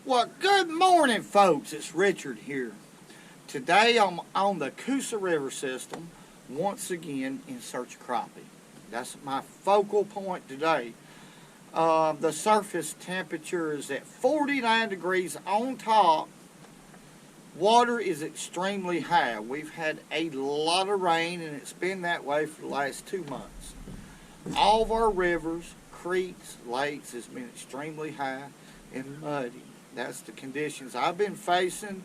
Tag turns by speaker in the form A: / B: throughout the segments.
A: Well, good morning, folks. It's Richard here. Today I'm on the Coosa River system once again in search of crappie. That's my focal point today. The surface temperature is at 49 degrees on top. Water is extremely high. We've had a lot of rain, and it's been that way for the last 2 months. All of our rivers, creeks, lakes has been extremely high and muddy. That's the conditions I've been facing.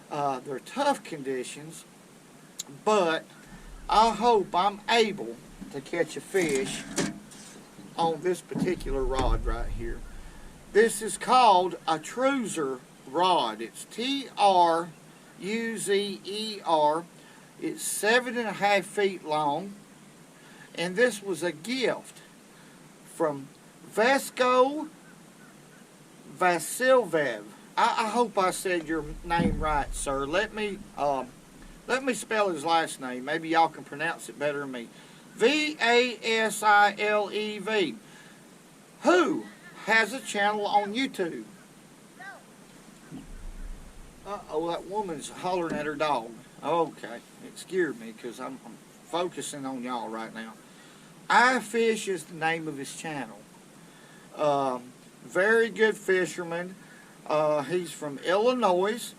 A: They're tough conditions, but I hope I'm able to catch a fish on this particular rod right here. This is called a Truzer rod. It's Truzer. It's 7.5 feet long, and this was a gift from Vasco Vasiljev. I hope I said your name right, sir. Let me spell his last name. Maybe y'all can pronounce it better than me. Vasilev, who has a channel on YouTube. Uh-oh, that woman's hollering at her dog. Okay, it scared me because I'm focusing on y'all right now. iFish is the name of his channel. Very good fisherman. He's from Illinois.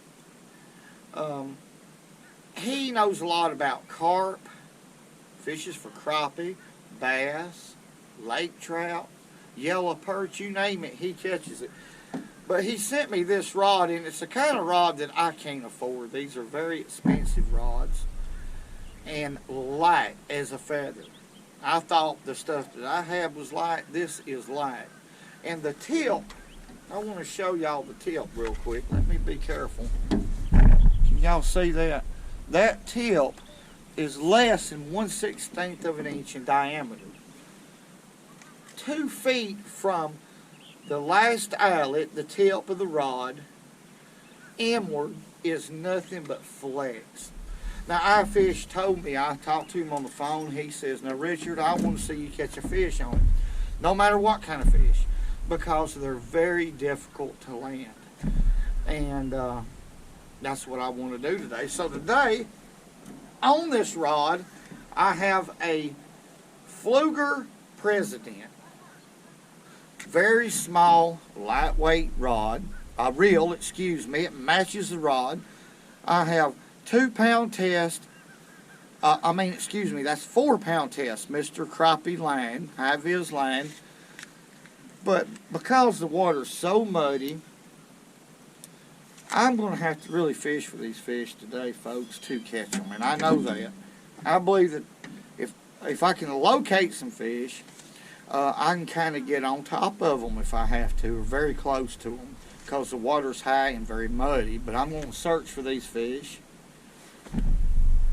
A: He knows a lot about carp, fishes for crappie, bass, lake trout, yellow perch, you name it, he catches it. But he sent me this rod, and it's the kind of rod that I can't afford. These are very expensive rods and light as a feather. I thought the stuff that I have was light. This is light. And the tip, I want to show y'all the tip real quick. Let me be careful. Can y'all see that? That tip is less than 1/16 of an inch in diameter. 2 feet from the last eyelet, the tip of the rod, inward is nothing but flex. Now, iFish told me, I talked to him on the phone, he says, now Richard, I want to see you catch a fish on it. No matter what kind of fish, because they're very difficult to land. And that's what I want to do today. So today, on this rod, I have a Fluger President. Very small, lightweight rod. A reel, excuse me. It matches the rod. I have 2-pound test. That's 4-pound test. Mr. Crappie line. I have his line. But because the water's so muddy, I'm going to have to really fish for these fish today, folks, to catch them. And I know that. I believe that if I can locate some fish, I can kind of get on top of them if I have to, or very close to them, because the water's high and very muddy. But I'm going to search for these fish,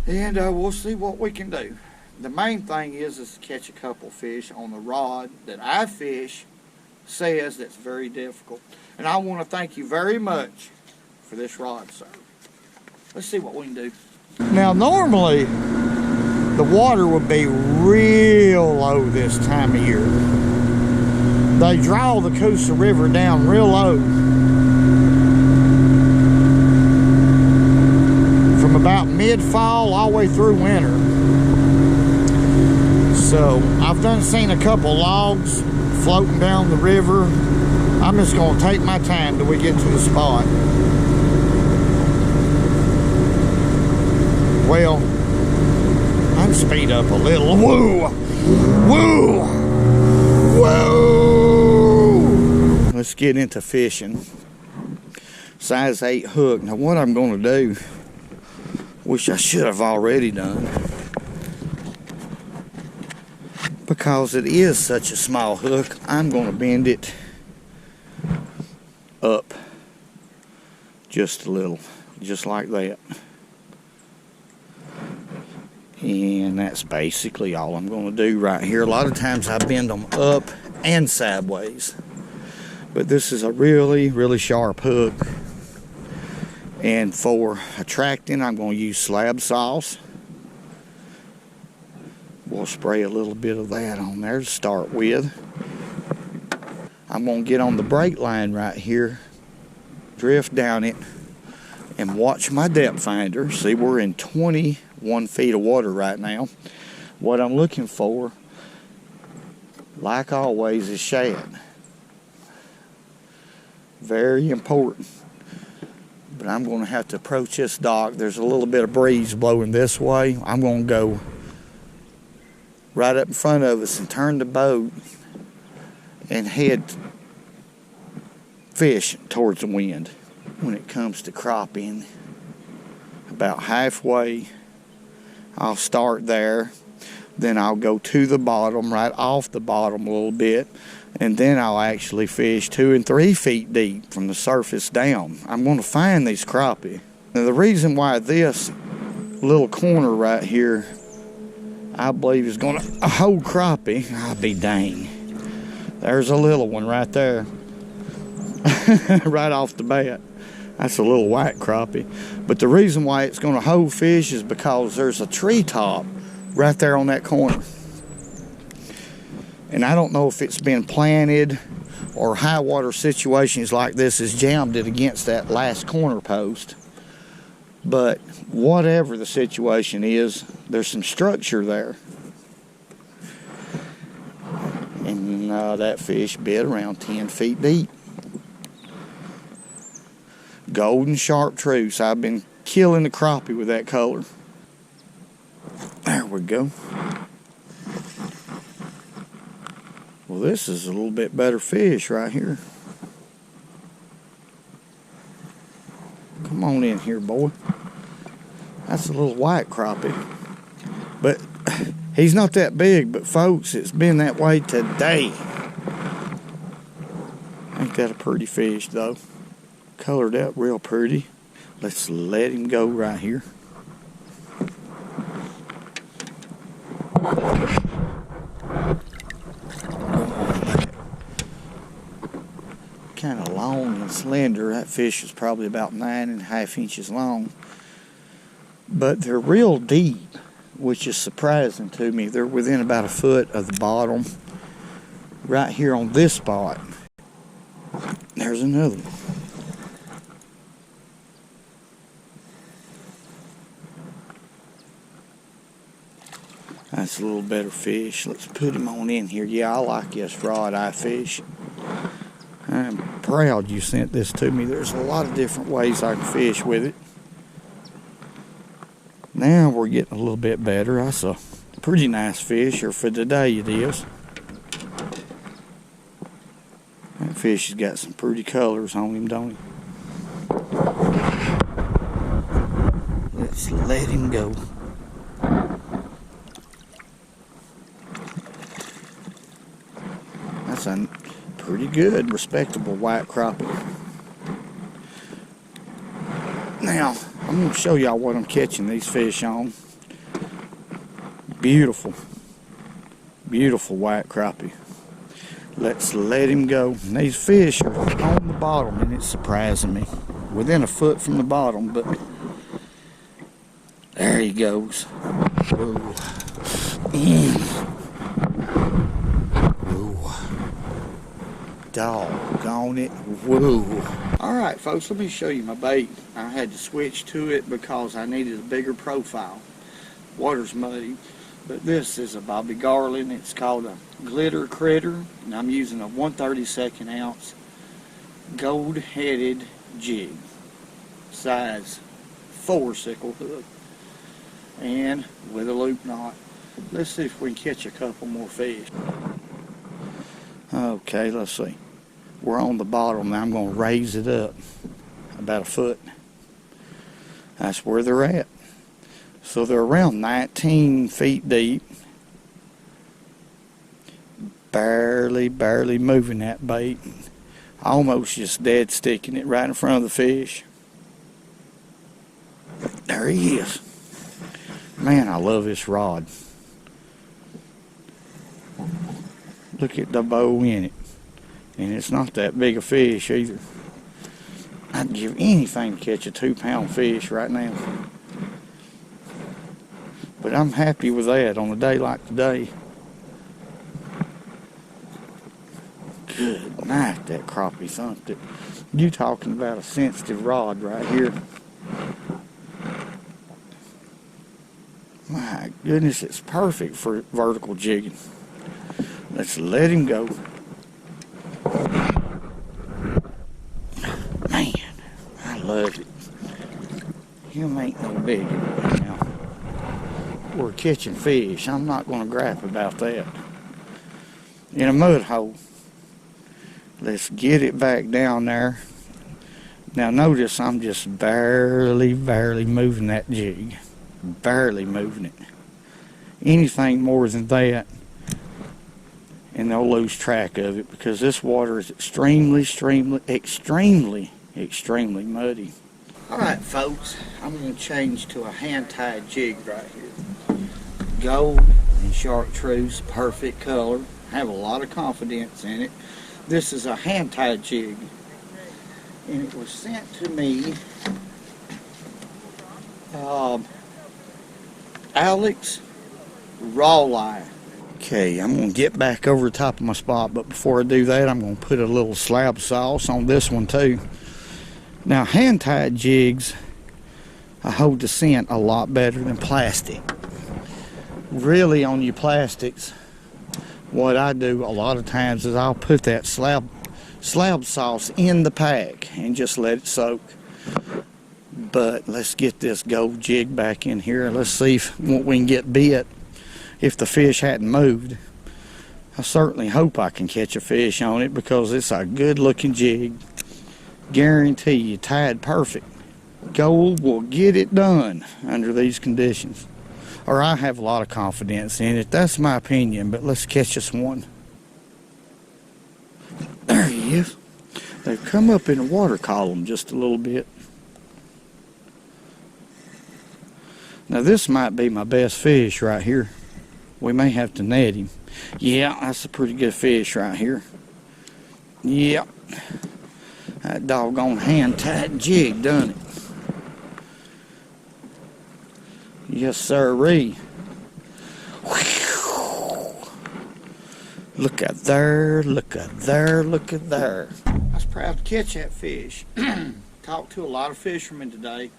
A: and we'll see what we can do. The main thing is to catch a couple fish on the rod that iFish says that's very difficult. And I want to thank you very much for this rod, sir. Let's see what we can do. Now, normally the water would be real low this time of year. They draw the Coosa River down real low from about mid-fall all the way through winter. So I've seen a couple logs floating down the river. I'm just going to take my time till we get to the spot. Well, I can speed up a little. Woo! Woo! Woo! Let's get into fishing. Size 8 hook. Now what I'm going to do, which I should have already done, because it is such a small hook, I'm going to bend it up just a little, just like that. And that's basically all I'm going to do right here. A lot of times I bend them up and sideways, but this is a really, really sharp hook. And for attracting, I'm going to use slab sauce. We'll spray a little bit of that on there to start with. I'm going to get on the brake line right here drift down it and watch my depth finder. See, we're in 21 feet of water right now. What I'm looking for, like always, is shad. Very important. But I'm going to have to approach this dock. There's a little bit of breeze blowing this way. I'm going to go right up in front of us and turn the boat and head fish towards the wind. When it comes to crappie, about halfway, I'll start there. Then I'll go to the bottom, right off the bottom a little bit, and then I'll actually fish 2 and 3 feet deep from the surface down. I'm going to find these crappie. Now, the reason why this little corner right here, I believe, is going to hold crappie, I'll be dang. There's a little one right there, right off the bat. That's a little white crappie. But the reason why it's going to hold fish is because there's a treetop right there on that corner. And I don't know if it's been planted or high water situations like this has jammed it against that last corner post. But whatever the situation is, there's some structure there. And that fish bit around 10 feet deep. Golden chartreuse. I've been killing the crappie with that color. There we go. Well, this is a little bit better fish right here. Come on in here, boy. That's a little white crappie. But he's not that big, but folks, it's been that way today. Ain't that a pretty fish, though? Colored out real pretty. Let's let him go right here. Kind of long and slender. That fish is probably about 9.5 inches long. But they're real deep, which is surprising to me. They're within about a foot of the bottom. Right here on this spot. There's another one. That's a little better fish. Let's put him on in here. Yeah, I like this rod eye fish. I'm proud you sent this to me. There's a lot of different ways I can fish with it. Now we're getting a little bit better. That's a pretty nice fish, or for today it is. That fish has got some pretty colors on him, don't he? Let's let him go. That's a pretty good, respectable white crappie. Now, I'm going to show y'all what I'm catching these fish on. Beautiful, beautiful white crappie. Let's let him go. And these fish are on the bottom, and it's surprising me. Within a foot from the bottom, but there he goes. Ooh. Doggone it. Whoa. Alright folks, let me show you my bait. I had to switch to it because I needed a bigger profile. Water's muddy. But this is a Bobby Garland. It's called a glitter critter. And I'm using a 1/32 ounce gold-headed jig. Size 4 sickle hook. And with a loop knot. Let's see if we can catch a couple more fish. Okay, let's see. We're on the bottom now. I'm going to raise it up about a foot. That's where they're at. So they're around 19 feet deep. Barely moving that bait. Almost just dead sticking it right in front of the fish. There he is. Man, I love this rod. Look at the bow in it. And it's not that big a fish either. I'd give anything to catch a 2-pound fish right now. But I'm happy with that on a day like today. Good night, that crappie thumped it. You talking about a sensitive rod right here. My goodness, it's perfect for vertical jigging. Let's let him go. Man, I love it. Him ain't no biggie right now. We're catching fish. I'm not going to grap about that. In a mud hole. Let's get it back down there. Now notice I'm just barely moving that jig. Barely moving it. Anything more than that and they'll lose track of it, because this water is extremely muddy. Alright folks, I'm going to change to a hand-tied jig right here. Gold and chartreuse, perfect color. I have a lot of confidence in it. This is a hand-tied jig, and it was sent to me Alex Rawline. Okay, I'm going to get back over the top of my spot, but before I do that, I'm going to put a little slab sauce on this one too. Now, hand-tied jigs, I hold the scent a lot better than plastic. Really, on your plastics, what I do a lot of times is I'll put that slab sauce in the pack and just let it soak. But let's get this gold jig back in here. Let's see what we can get bit if the fish hadn't moved. I certainly hope I can catch a fish on it, because it's a good looking jig. Guarantee you, tied perfect. Gold will get it done under these conditions. Or I have a lot of confidence in it. That's my opinion, but let's catch us one. There he is. They've come up in the water column just a little bit. Now this might be my best fish right here. We may have to net him. Yeah, that's a pretty good fish right here. Yep. That doggone hand-tied jig done it. Yes, sirree. Look at there, look at there, look at there. I was proud to catch that fish. Talked to a lot of fishermen today.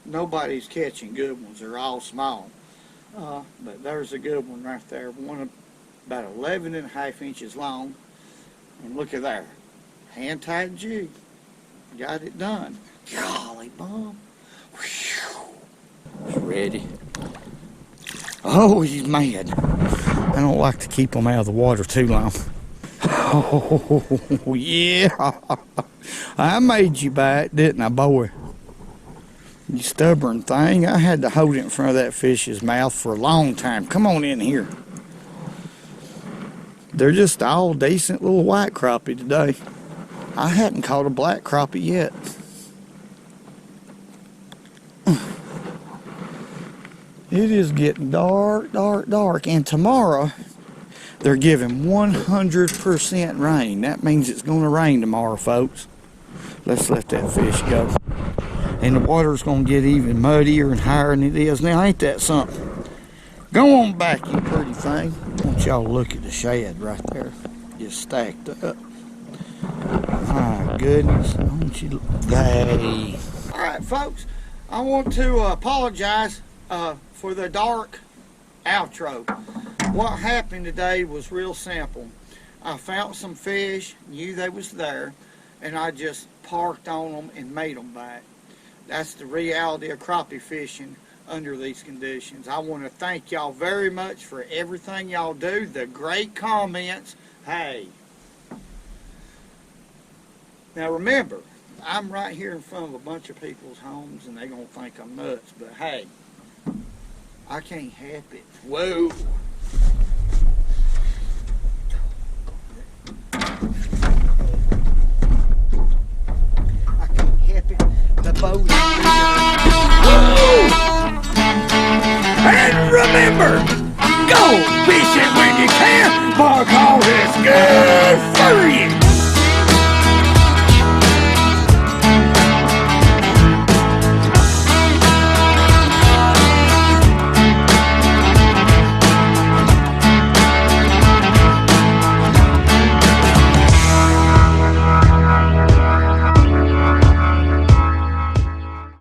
A: Nobody's catching good ones. They're all small. But there's a good one right there. One about 11.5 inches long. And look at there. Hand-tied jig. Got it done. Golly, Mom. He's ready. Oh, he's mad. I don't like to keep him out of the water too long. Oh, yeah. I made you bite, didn't I, boy? You stubborn thing. I had to hold it in front of that fish's mouth for a long time. Come on in here. They're just all decent little white crappie today. I hadn't caught a black crappie yet. It is getting dark, dark, dark. And tomorrow, they're giving 100% rain. That means it's going to rain tomorrow, folks. Let's let that fish go. And the water's going to get even muddier and higher than it is now. Ain't that something? Go on back, you pretty thing. I want y'all to look at the shad right there. Just stacked up. My goodness. I want you to look. Hey. All right, folks. I want to apologize for the dark outro. What happened today was real simple. I found some fish, knew they was there, and I just parked on them and made them bite. That's the reality of crappie fishing under these conditions. I want to thank y'all very much for everything y'all do, the great comments. Hey. Now remember, I'm right here in front of a bunch of people's homes and they're going to think I'm nuts, but hey, I can't help it. Whoa. I can't help it. The boat. Whoa! And remember, go fishing when you can, because it's good for you.